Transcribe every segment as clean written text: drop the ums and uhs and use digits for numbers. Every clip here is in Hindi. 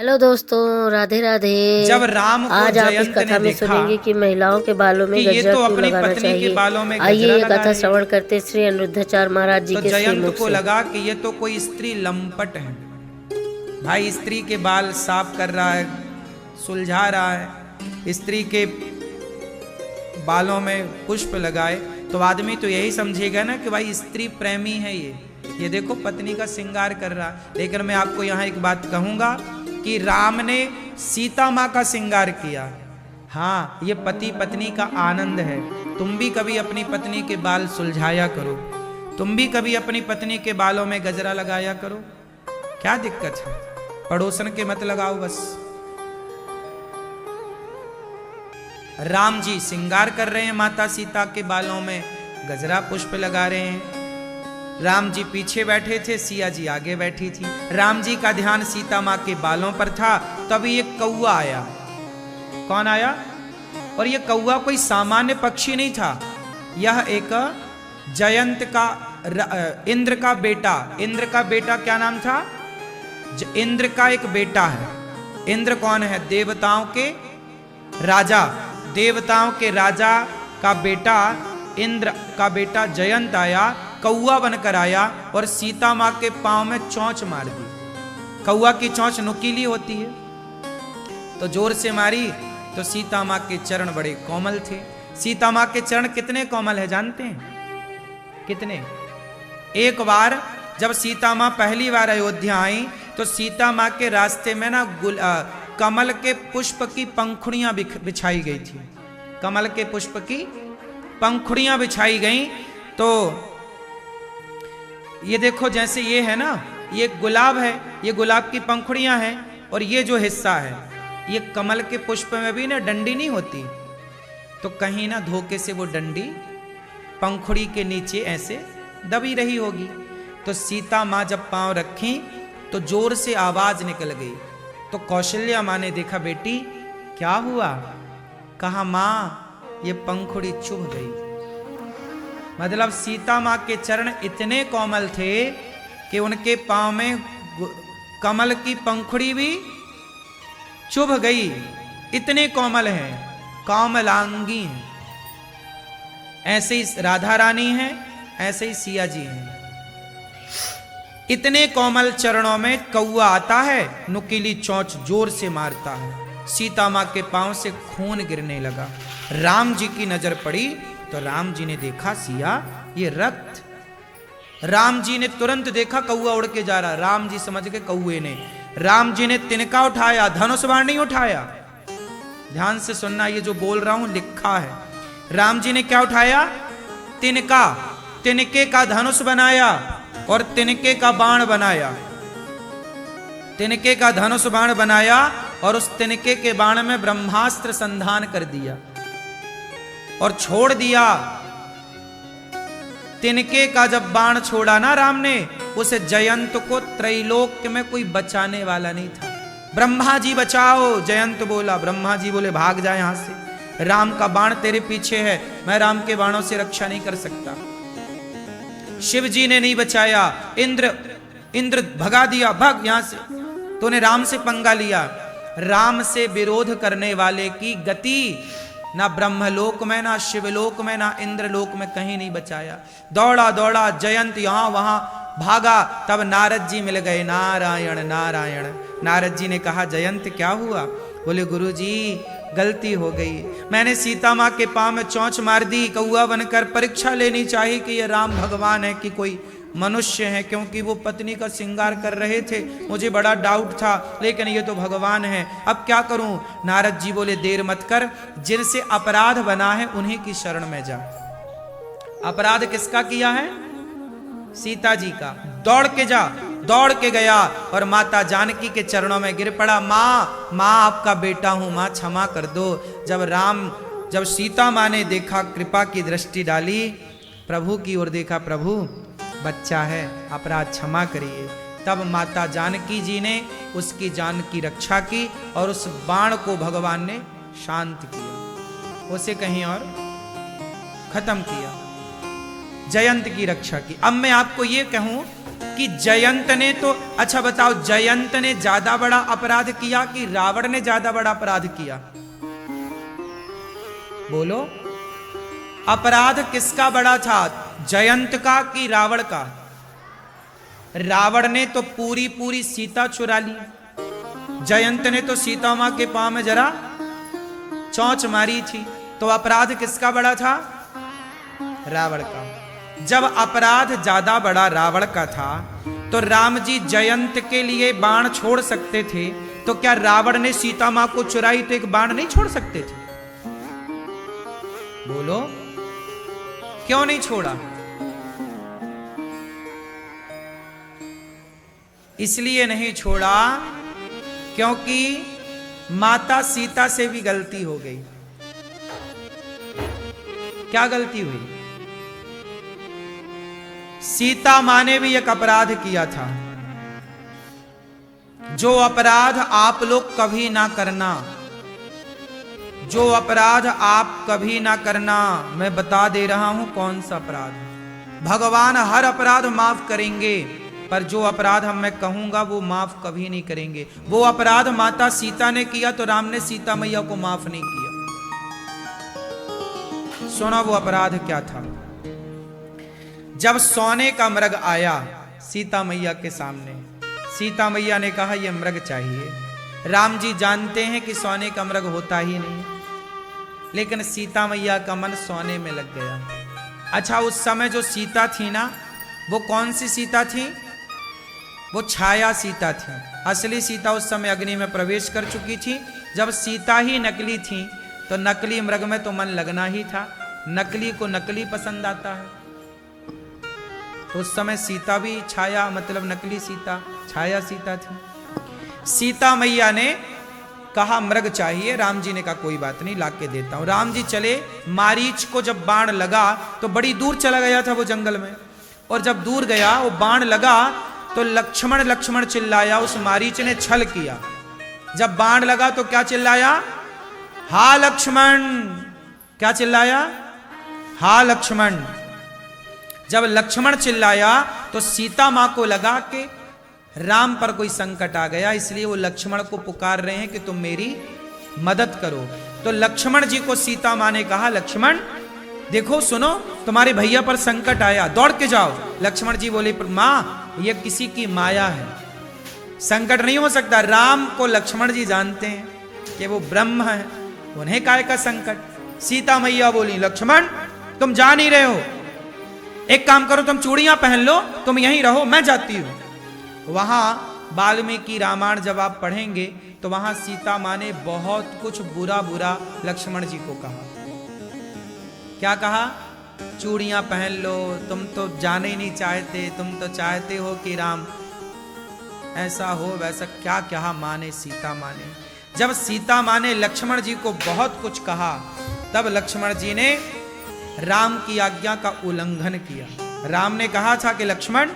हेलो दोस्तों, राधे राधे। जब राम को आज आप इस जयंत कथा ने में देखा सुनेंगे कि महिलाओं के बालों में कि ये गजरा तो क्यों अपनी लगाना पत्नी के चाहिए। बालों में आइए गजरा ये लगा कथा रही श्रवण है। करते श्री अनिरुद्धाचार्य महाराज जी तो के जयंत श्रीमुख को से। लगा कि ये तो कोई स्त्री लंपट है, भाई स्त्री के बाल साफ कर रहा है, सुलझा रहा है, स्त्री के बालों में पुष्प लगाए तो आदमी तो यही समझेगा ना कि भाई स्त्री प्रेमी है। ये देखो पत्नी का श्रृंगार कर रहा। लेकिन मैं आपको यहाँ एक बात कहूंगा कि राम ने सीता माँ का श्रृंगार किया। हाँ, ये पति पत्नी का आनंद है। तुम भी कभी अपनी पत्नी के बाल सुलझाया करो, तुम भी कभी अपनी पत्नी के बालों में गजरा लगाया करो। क्या दिक्कत है, पड़ोसन के मत लगाओ बस। राम जी श्रृंगार कर रहे हैं, माता सीता के बालों में गजरा पुष्प लगा रहे हैं। राम जी पीछे बैठे थे, सिया जी आगे बैठी थी। राम जी का ध्यान सीता माँ के बालों पर था। तभी एक कौआ आया। कौन आया? और ये कौआ कोई सामान्य पक्षी नहीं था, यह एक जयंत का इंद्र का बेटा। इंद्र का बेटा क्या नाम था? इंद्र का एक बेटा है। इंद्र कौन है? देवताओं के राजा। देवताओं के राजा का बेटा इंद्र का बेटा जयंत आया, कौआ बनकर आया और सीता माँ के पांव में चोंच मार दी। कौआ की चोंच नुकीली होती है, तो जोर से मारी तो सीता माँ के चरण बड़े कोमल थे। सीता माँ के चरण कितने कोमल है जानते हैं? कितने? एक बार जब सीता माँ पहली बार अयोध्या आई तो सीता माँ के रास्ते में ना कमल के पुष्प की पंखुड़ियां बिछाई गई थी। कमल के पुष्प की पंखुड़ियां बिछाई गई। तो ये देखो, जैसे ये है ना, ये गुलाब है, ये गुलाब की पंखुड़ियां हैं, और ये जो हिस्सा है ये कमल के पुष्प में भी ना डंडी नहीं होती, तो कहीं ना धोखे से वो डंडी पंखुड़ी के नीचे ऐसे दबी रही होगी। तो सीता माँ जब पांव रखी तो जोर से आवाज निकल गई। तो कौशल्या माँ ने देखा, बेटी क्या हुआ? कहा, माँ ये पंखुड़ी चुभ गई। मतलब सीता माँ के चरण इतने कोमल थे कि उनके पांव में कमल की पंखुड़ी भी चुभ गई। इतने कोमल हैं, कोमलांगी हैं। ऐसे ही राधा रानी हैं, ऐसे ही सिया जी हैं। इतने कोमल चरणों में कौआ आता है, नुकीली चोंच जोर से मारता है। सीता माँ के पांव से खून गिरने लगा। राम जी की नजर पड़ी तो राम जी ने देखा, सिया ये रक्त। राम जी ने तुरंत देखा कौआ उड़ के जा रहा। राम जी समझ गए कौए ने। राम जी ने तिनका उठाया, धनुष बाण नहीं उठाया। ध्यान से सुनना, ये जो बोल रहा हूं लिखा है। राम जी ने क्या उठाया? तिनका। तिनके का धनुष बनाया और तिनके का बाण बनाया। तिनके का धनुष बाण बनाया और उस तिनके के बाण में ब्रह्मास्त्र संधान कर दिया और छोड़ दिया। तिनके का जब बाण छोड़ा ना राम ने, उस जयंत को त्रैलोक्य में कोई बचाने वाला नहीं था। ब्रह्मा जी बचाओ, जयंत बोला। ब्रह्मा जी बोले, भाग जा यहां से, राम का बाण तेरे पीछे है, मैं राम के बाणों से रक्षा नहीं कर सकता। शिव जी ने नहीं बचाया। इंद्र भगा दिया, भाग यहां से, तूने राम से पंगा लिया। राम से विरोध करने वाले की गति ना ब्रह्मलोक में, ना शिवलोक में, ना इंद्रलोक में कहीं नहीं बचाया। दौड़ा दौड़ा जयंत यहां वहां भागा। तब नारद जी मिल गए। नारायण नारायण। नारद जी ने कहा, जयंत क्या हुआ? बोले, गुरु जी गलती हो गई, मैंने सीता माँ के पांव में चोंच मार दी। कौआ बनकर परीक्षा लेनी चाहिए कि ये राम भगवान है कि कोई मनुष्य है, क्योंकि वो पत्नी का श्रृंगार कर रहे थे, मुझे बड़ा डाउट था, लेकिन ये तो भगवान है, अब क्या करूं? नारद जी बोले, देर मत कर, जिनसे अपराध बना है उन्हीं की शरण में जा। अपराध किसका किया है? सीता जी का। दौड़ के जा। दौड़ के गया और माता जानकी के चरणों में गिर पड़ा। माँ, माँ आपका बेटा हूं, माँ क्षमा कर दो। जब सीता माँ ने देखा, कृपा की दृष्टि डाली, प्रभु की ओर देखा, प्रभु बच्चा है, अपराध क्षमा करिए। तब माता जानकी जी ने उसकी जान की रक्षा की और उस बाण को भगवान ने शांत किया, उसे कहीं और खत्म किया। जयंत की रक्षा की। अब मैं आपको ये कहूं कि जयंत ने तो, अच्छा बताओ, जयंत ने ज्यादा बड़ा अपराध किया कि रावण ने ज्यादा बड़ा अपराध किया? बोलो, अपराध किसका बड़ा था, जयंत का कि रावण का? रावण ने तो पूरी पूरी सीता चुरा ली, जयंत ने तो सीता मां के पांव में जरा चोंच मारी थी। तो अपराध किसका बड़ा था? रावण का। जब अपराध ज्यादा बड़ा रावण का था तो राम जी जयंत के लिए बाण छोड़ सकते थे, तो क्या रावण ने सीता मां को चुराई तो एक बाण नहीं छोड़ सकते थे? बोलो, क्यों नहीं छोड़ा? इसलिए नहीं छोड़ा क्योंकि माता सीता से भी गलती हो गई। क्या गलती हुई? सीता मां ने भी एक अपराध किया था, जो अपराध आप लोग कभी ना करना, जो अपराध आप कभी ना करना। मैं बता दे रहा हूं कौन सा अपराध। भगवान हर अपराध माफ करेंगे, पर जो अपराध हम मैं कहूंगा वो माफ कभी नहीं करेंगे। वो अपराध माता सीता ने किया तो राम ने सीता मैया को माफ नहीं किया। सुनो वो अपराध क्या था। जब सोने का मृग आया सीता मैया के सामने, सीता मैया ने कहा यह मृग चाहिए। राम जी जानते हैं कि सोने का मृग होता ही नहीं, लेकिन सीता मैया का मन सोने में लग गया। अच्छा, उस समय जो सीता थी ना, वो कौन सी सीता थी? वो छाया सीता थी। असली सीता उस समय अग्नि में प्रवेश कर चुकी थी। जब सीता ही नकली थी तो नकली मृग में तो मन लगना ही था। नकली को नकली पसंद आता है, तो उस समय सीता भी छाया, मतलब नकली सीता, छाया सीता थी। सीता मैया ने कहा मृग चाहिए। राम जी ने कहा कोई बात नहीं, ला के देता हूं। राम जी चले, मारीच को जब बाण लगा तो बड़ी दूर चला गया था वो जंगल में, और जब दूर गया वो बाण लगा तो लक्ष्मण लक्ष्मण चिल्लाया। उस मारीच ने छल किया। जब बाण लगा तो क्या चिल्लाया? हा लक्ष्मण। क्या चिल्लाया? हा लक्ष्मण। जब लक्ष्मण चिल्लाया तो सीता मां को लगा कि राम पर कोई संकट आ गया, इसलिए वो लक्ष्मण को पुकार रहे हैं कि तुम मेरी मदद करो। तो लक्ष्मण जी को सीता मां ने कहा लक्ष्मण देखो, सुनो, तुम्हारे भैया पर संकट आया, दौड़ के जाओ। लक्ष्मण जी बोले मां, ये किसी की माया है, संकट नहीं हो सकता। राम को लक्ष्मण जी जानते हैं कि वो ब्रह्म है, उन्हें काय का संकट। सीता मैया बोली लक्ष्मण तुम जा नहीं रहे हो, एक काम करो, तुम चूड़ियां पहन लो, तुम यहीं रहो, मैं जाती हूं। वहां वाल्मीकि रामायण जब आप पढ़ेंगे तो वहां सीता मां ने बहुत कुछ बुरा बुरा लक्ष्मण जी को कहा। क्या कहा? चूड़ियां पहन लो, तुम तो जाने ही नहीं चाहते, तुम तो चाहते हो कि राम ऐसा हो वैसा, क्या क्या माने सीता मां ने। जब सीता मां ने लक्ष्मण जी को बहुत कुछ कहा, तब लक्ष्मण जी ने राम की आज्ञा का उल्लंघन किया। राम ने कहा था कि लक्ष्मण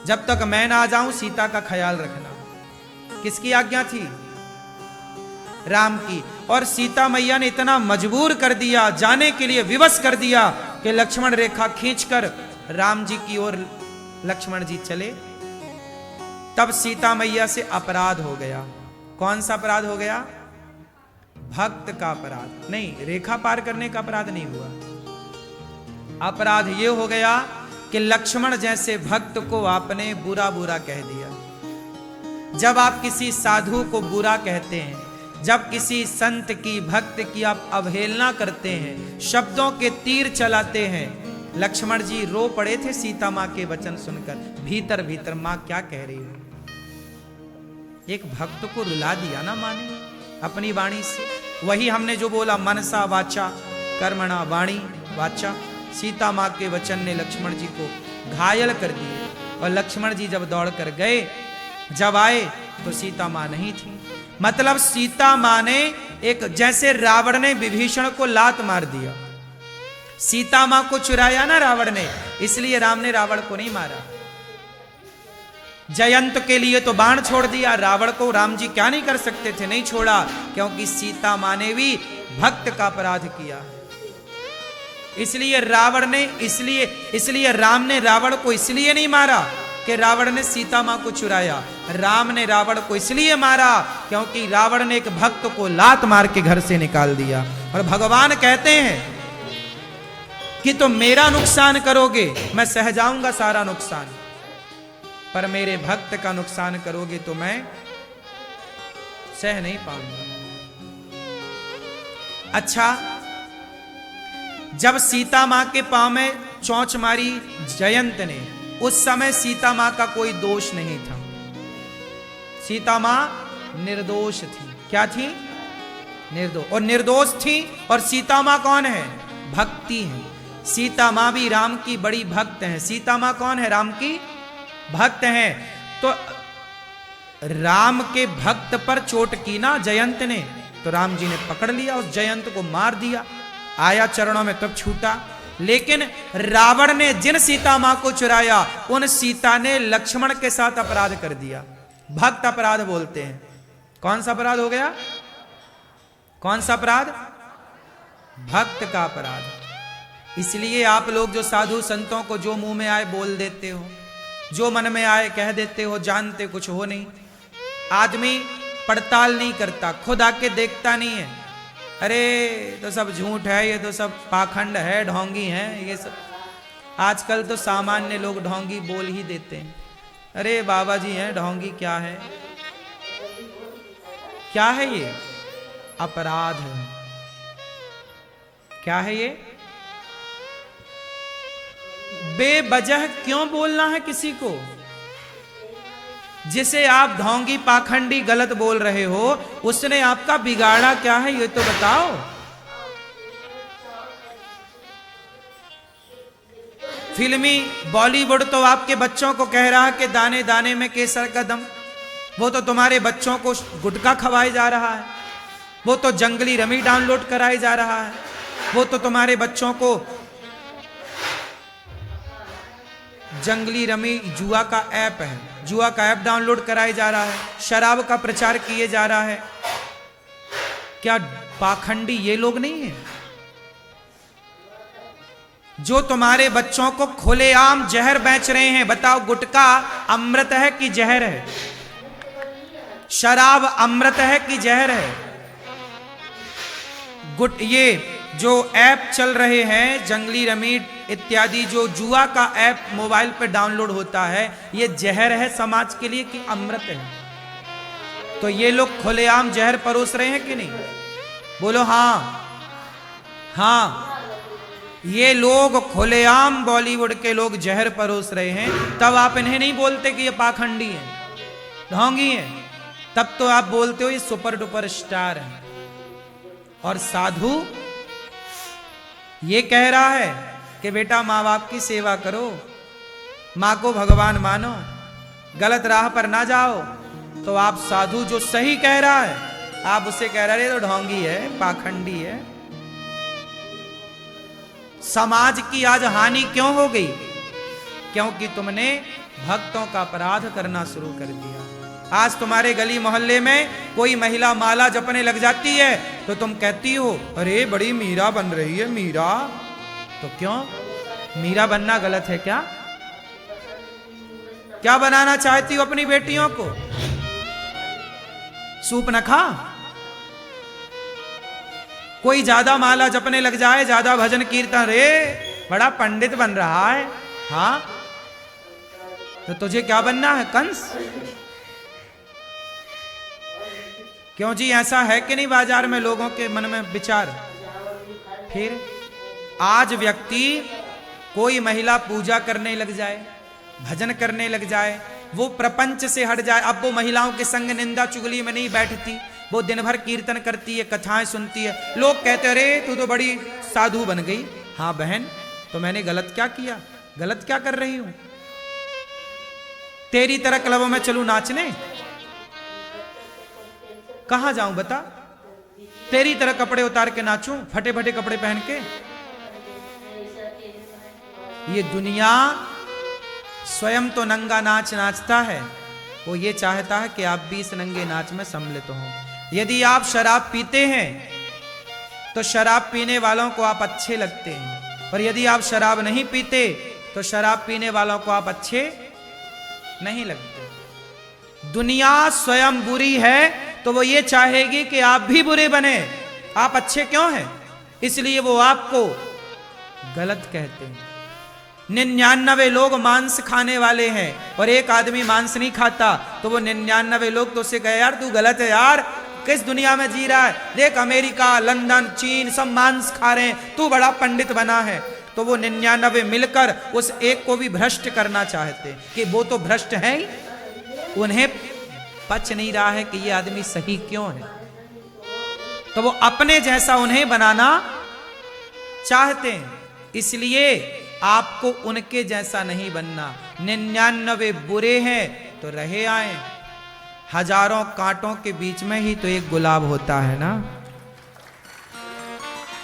जब तक मैं ना आ जाऊं सीता का ख्याल रखना। किसकी आज्ञा थी? राम की। और सीता मैया ने इतना मजबूर कर दिया, जाने के लिए विवश कर दिया कि लक्ष्मण रेखा खींचकर राम जी की ओर लक्ष्मण जी चले। तब सीता मैया से अपराध हो गया। कौन सा अपराध हो गया? भक्त का अपराध नहीं, रेखा पार करने का अपराध नहीं हुआ। अपराध ये हो गया कि लक्ष्मण जैसे भक्त को आपने बुरा बुरा कह दिया। जब आप किसी साधु को बुरा कहते हैं, जब किसी संत की, भक्त की आप अवहेलना करते हैं, शब्दों के तीर चलाते हैं। लक्ष्मण जी रो पड़े थे सीता मां के वचन सुनकर, भीतर भीतर मां क्या कह रही है। एक भक्त को रुला दिया ना मां ने अपनी वाणी से। वही हमने जो बोला, मनसा वाचा कर्मणा वाणी वाचा। सीता मां के वचन ने लक्ष्मण जी को घायल कर दिए। और लक्ष्मण जी जब दौड़ कर गए, जब आए तो सीता मां नहीं थी। मतलब सीता मां ने एक, जैसे रावण ने विभीषण को लात मार दिया, सीता मां को चुराया ना रावण ने, इसलिए राम ने रावण को नहीं मारा। जयंत के लिए तो बाण छोड़ दिया, रावण को राम जी क्या नहीं कर सकते थे, नहीं छोड़ा, क्योंकि सीता मां ने भी भक्त का अपराध किया। इसलिए रावण ने इसलिए राम ने रावण को इसलिए नहीं मारा कि रावण ने सीता मां को चुराया। राम ने रावण को इसलिए मारा क्योंकि रावण ने एक भक्त को लात मार के घर से निकाल दिया। और भगवान कहते हैं कि तुम मेरा नुकसान करोगे, मैं सह जाऊंगा सारा नुकसान, पर मेरे भक्त का नुकसान करोगे तो मैं सह नहीं पाऊंगा। अच्छा, जब सीता मां के पांव में चोंच मारी जयंत ने, उस समय सीता मां का कोई दोष नहीं था। सीता मां निर्दोष थी। क्या थी? निर्दोष। और निर्दोष थी। और सीता मां कौन है? भक्ति है। सीता मां भी राम की बड़ी भक्त है। सीता मां कौन है? राम की भक्त है। तो राम के भक्त पर चोट की ना जयंत ने, तो राम जी ने पकड़ लिया, उस जयंत को मार दिया, आया चरणों में तब छूटा। लेकिन रावण ने जिन सीता मां को चुराया, उन सीता ने लक्ष्मण के साथ अपराध कर दिया। भक्त अपराध बोलते हैं। कौन सा अपराध हो गया? कौन सा अपराध? भक्त का अपराध। इसलिए आप लोग जो साधु संतों को जो मुंह में आए बोल देते हो, जो मन में आए कह देते हो, जानते कुछ हो नहीं। आदमी पड़ताल नहीं करता, खुद आके देखता नहीं है। अरे तो सब झूठ है, ये तो सब पाखंड है, ढोंगी है, ये सब। आजकल तो सामान्य लोग ढोंगी बोल ही देते हैं। अरे बाबा जी हैं ढोंगी, क्या है? क्या है ये? अपराध है। क्या है ये? बेवजह क्यों बोलना है किसी को? जिसे आप ढोंगी पाखंडी गलत बोल रहे हो, उसने आपका बिगाड़ा क्या है ये तो बताओ। फिल्मी बॉलीवुड तो आपके बच्चों को कह रहा है कि दाने दाने में केसर का दम। वो तो तुम्हारे बच्चों को गुटखा खवाया जा रहा है। वो तो जंगली रमी डाउनलोड कराया जा रहा है। वो तो तुम्हारे बच्चों को जंगली रमी जुआ का ऐप है, जुआ का ऐप डाउनलोड कराया जा रहा है। शराब का प्रचार किए जा रहा है। क्या पाखंडी ये लोग नहीं है जो तुम्हारे बच्चों को खुलेआम जहर बेच रहे हैं? बताओ, गुटखा अमृत है कि जहर है? शराब अमृत है कि जहर है? ये जो ऐप चल रहे हैं, जंगली रमी इत्यादि, जो जुआ का ऐप मोबाइल पर डाउनलोड होता है, ये जहर है समाज के लिए कि अमृत है? तो ये लोग खुलेआम जहर परोस रहे हैं कि नहीं? बोलो हाँ। हाँ, ये लोग खुलेआम बॉलीवुड के लोग जहर परोस रहे हैं। तब आप इन्हें नहीं बोलते कि ये पाखंडी है, ढोंगी है। तब तो आप बोलते हो ये सुपर डुपर स्टार है। और साधु ये कह रहा है कि बेटा माँ बाप की सेवा करो, माँ को भगवान मानो, गलत राह पर ना जाओ। तो आप साधु जो सही कह रहा है, आप उसे कह रहे तो ढोंगी है, पाखंडी है। समाज की आज हानि क्यों हो गई? क्योंकि तुमने भक्तों का अपराध करना शुरू कर दिया। आज तुम्हारे गली मोहल्ले में कोई महिला माला जपने लग जाती है तो तुम कहती हो अरे बड़ी मीरा बन रही है, मीरा। तो क्यों? मीरा बनना गलत है क्या? क्या बनाना चाहती हो अपनी बेटियों को? सूप न खा? कोई ज्यादा माला जपने लग जाए, ज्यादा भजन कीर्तन, रे बड़ा पंडित बन रहा है। हाँ, तो तुझे क्या बनना है? कंस? क्यों जी, ऐसा है कि नहीं बाजार में लोगों के मन में विचार? फिर आज व्यक्ति कोई महिला पूजा करने लग जाए, भजन करने लग जाए, वो प्रपंच से हट जाए। अब वो महिलाओं के संग निंदा चुगली में नहीं बैठती, वो दिन भर कीर्तन करती है, कथाएं सुनती है। लोग कहते अरे तू तो बड़ी साधु बन गई। हाँ बहन, तो मैंने गलत क्या किया? गलत क्या कर रही हूं? तेरी तरह क्लबों में चलूं नाचने? कहां जाऊं बता? तेरी तरह कपड़े उतार के नाचूं, फटे फटे कपड़े पहन के? ये दुनिया स्वयं तो नंगा नाच नाचता है, वो ये चाहता है कि आप भी इस नंगे नाच में सम्मिलित हो। यदि आप शराब पीते हैं तो शराब पीने वालों को आप अच्छे लगते हैं, और यदि आप शराब नहीं पीते तो शराब पीने वालों को आप अच्छे नहीं लगते। दुनिया स्वयं बुरी है तो वो ये चाहेगी कि आप भी बुरे बने, आप अच्छे क्यों हैं, इसलिए वो आपको गलत कहते हैं। 99 लोग मांस खाने वाले हैं और एक आदमी मांस नहीं खाता, तो वो 99 लोग तो उसे कहे यार तू गलत है यार, किस दुनिया में जी रहा है, देख अमेरिका, लंदन, चीन सब मांस खा रहे हैं, तू बड़ा पंडित बना है। तो वो 99 मिलकर उस एक को भी भ्रष्ट करना चाहते कि वो तो भ्रष्ट है ही, उन्हें पच नहीं रहा है कि ये आदमी सही क्यों है, तो वो अपने जैसा उन्हें बनाना चाहते हैं। इसलिए आपको उनके जैसा नहीं बनना। 99 बुरे हैं तो रहे आए, हजारों कांटों के बीच में ही तो एक गुलाब होता है ना।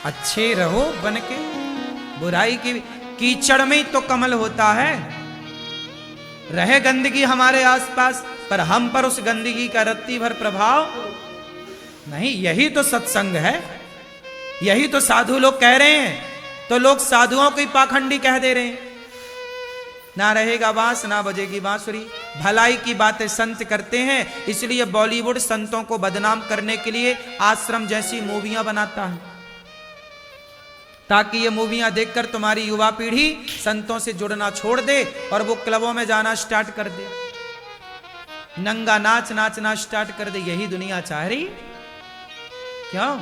अच्छे रहो बन के, बुराई की कीचड़ में ही तो कमल होता है। रहे गंदगी हमारे आसपास पर हम पर उस गंदगी का रत्ती भर प्रभाव नहीं। यही तो सत्संग है, यही तो साधु लोग कह रहे हैं, तो लोग साधुओं को ही पाखंडी कह दे रहे हैं। ना रहेगा बांस ना बजेगी बांसुरी। भलाई की बातें संत करते हैं, इसलिए बॉलीवुड संतों को बदनाम करने के लिए आश्रम जैसी मूवियां बनाता है, ताकि ये मूवियां देखकर तुम्हारी युवा पीढ़ी संतों से जुड़ना छोड़ दे और वो क्लबों में जाना स्टार्ट कर दे, नंगा नाच नाचना स्टार्ट कर दे। यही दुनिया चाह रही क्यों?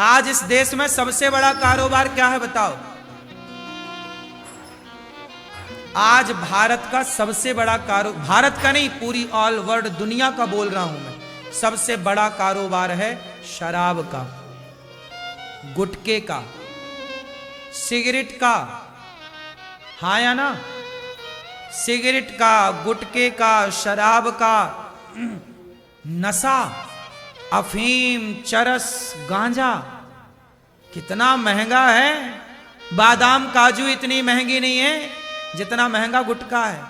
आज इस देश में सबसे बड़ा कारोबार क्या है बताओ? आज भारत का सबसे बड़ा भारत का नहीं, पूरी ऑल वर्ल्ड दुनिया का बोल रहा हूं मैं, सबसे बड़ा कारोबार है शराब का, गुटखे का, सिगरेट का। हाँ या ना? सिगरेट का, गुटखे का, शराब का, नशा, अफीम, चरस, गांजा कितना महंगा है। बादाम काजू इतनी महंगी नहीं है जितना महंगा गुटखा है।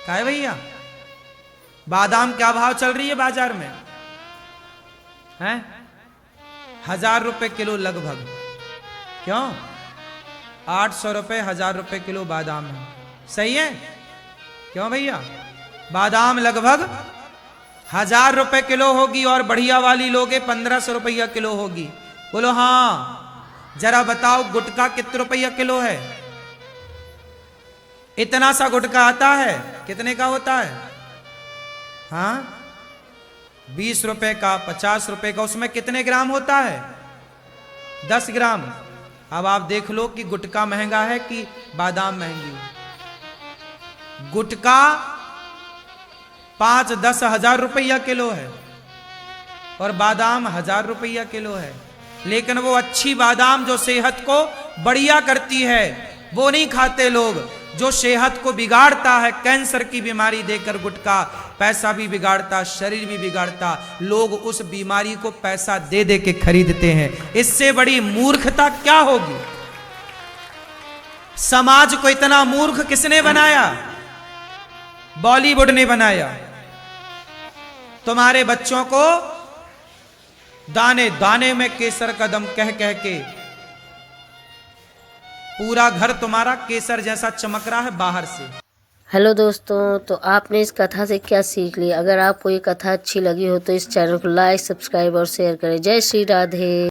क्या है भैया? बादाम क्या भाव चल रही है बाजार में? हैं 1000 रुपए किलो लगभग। क्यों? 800 रुपए 1000 रुपए किलो बादाम है। सही है? क्यों भैया? बादाम लगभग 1000 रुपए किलो होगी और बढ़िया वाली लोगे 1500 रुपया किलो होगी। बोलो हाँ। जरा बताओ गुटखा कितने रुपया किलो है? इतना सा गुटखा आता है, कितने का होता है? हाँ 20 रुपए का, 50 रुपए का। उसमें कितने ग्राम होता है? 10 ग्राम। अब आप देख लो कि गुटखा महंगा है कि बादाम महंगी। गुटखा 5-10 हजार रुपया किलो है और बादाम 1000 रुपया किलो है। लेकिन वो अच्छी बादाम जो सेहत को बढ़िया करती है वो नहीं खाते लोग। जो सेहत को बिगाड़ता है, कैंसर की बीमारी देकर गुटखा पैसा भी बिगाड़ता, शरीर भी बिगाड़ता, लोग उस बीमारी को पैसा दे दे के खरीदते हैं। इससे बड़ी मूर्खता क्या होगी? समाज को इतना मूर्ख किसने बनाया? बॉलीवुड ने बनाया। तुम्हारे बच्चों को दाने दाने में केसर कदम कह कह के पूरा घर तुम्हारा केसर जैसा चमक रहा है बाहर से। हेलो दोस्तों, तो आपने इस कथा से क्या सीख लिया? अगर आपको ये कथा अच्छी लगी हो तो इस चैनल को लाइक, सब्सक्राइब और शेयर करें। जय श्री राधे।